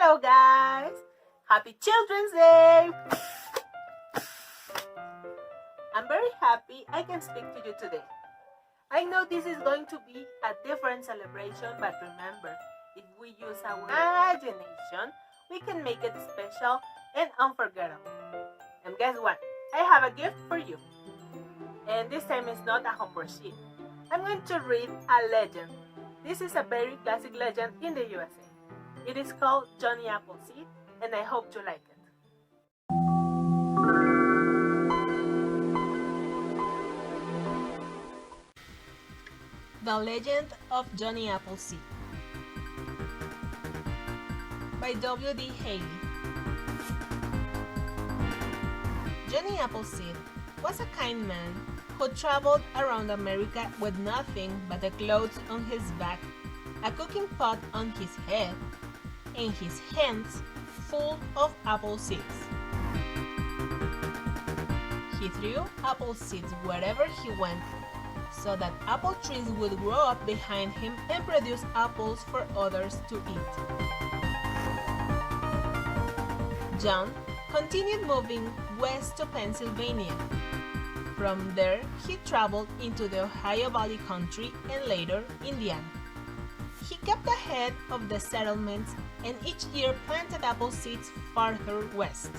Hello guys! Happy Children's Day! I'm very happy I can speak to you today. I know this is going to be a different celebration, but remember, if we use our imagination, we can make it special and unforgettable. And guess what? I have a gift for you. And this time it's not a homework sheet. I'm going to read a legend. This is a very classic legend in the USA. It is called Johnny Appleseed, and I hope you like it. The Legend of Johnny Appleseed by W.D. Haley. Johnny Appleseed was a kind man who traveled around America with nothing but the clothes on his back, a cooking pot on his head, and his hands full of apple seeds. He threw apple seeds wherever he went, so that apple trees would grow up behind him and produce apples for others to eat. John continued moving west to Pennsylvania. From there, he traveled into the Ohio Valley country and later Indiana. He kept ahead of the settlements and each year planted apple seeds farther west.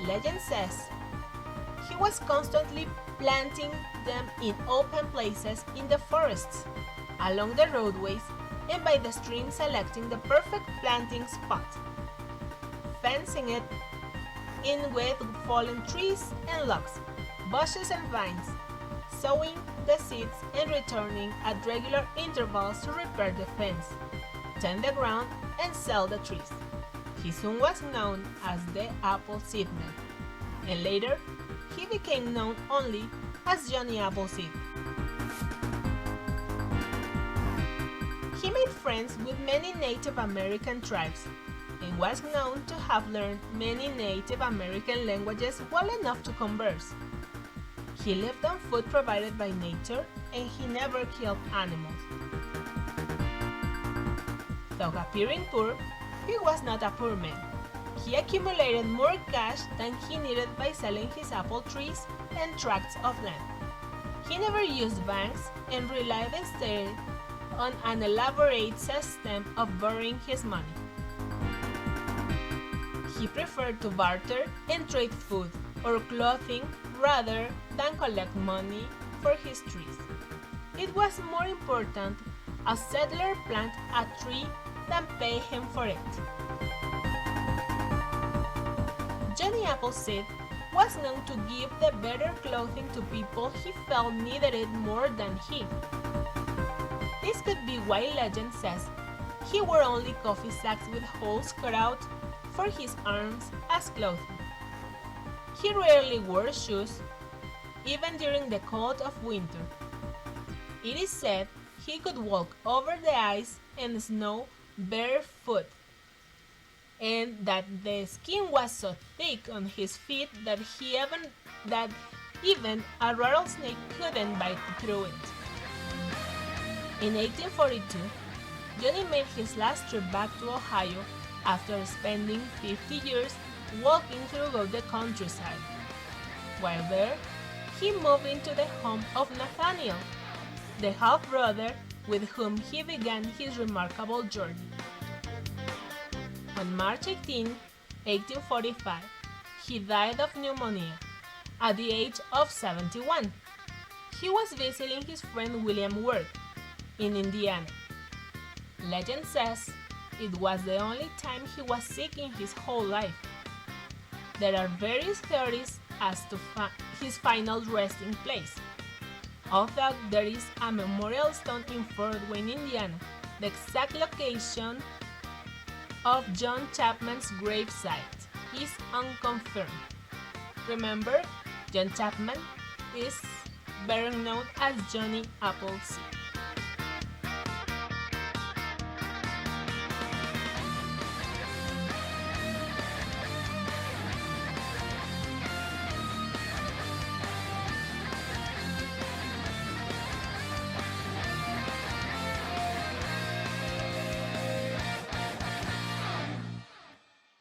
Legend says he was constantly planting them in open places in the forests, along the roadways, and by the stream selecting the perfect planting spot, fencing it in with fallen trees and logs, bushes and vines, sowing the seeds and returning at regular intervals to repair the fence, tend the ground, and sell the trees. He soon was known as the Appleseed Man, and later he became known only as Johnny Appleseed. He made friends with many Native American tribes and was known to have learned many Native American languages well enough to converse. He lived on food provided by nature, and he never killed animals. Though appearing poor, he was not a poor man. He accumulated more cash than he needed by selling his apple trees and tracts of land. He never used banks and relied instead on an elaborate system of borrowing his money. He preferred to barter and trade food or clothing rather than collect money for his trees. It was more important a settler plant a tree than pay him for it. Johnny Appleseed was known to give the better clothing to people he felt needed it more than he. This could be why legend says he wore only coffee sacks with holes cut out for his arms as clothing. He rarely wore shoes, even during the cold of winter. It is said he could walk over the ice and snow barefoot, and that the skin was so thick on his feet that even a rattlesnake couldn't bite through it. In 1842, Johnny made his last trip back to Ohio after spending 50 years walking through the countryside. While there, he moved into the home of Nathaniel, the half-brother with whom he began his remarkable journey. On March 18, 1845, he died of pneumonia at the age of 71. He was visiting his friend William Worth in Indiana. Legend says it was the only time he was sick in his whole life. There are various theories as to his final resting place. Although there is a memorial stone in Fort Wayne, Indiana, the exact location of John Chapman's gravesite is unconfirmed. Remember, John Chapman is better known as Johnny Appleseed.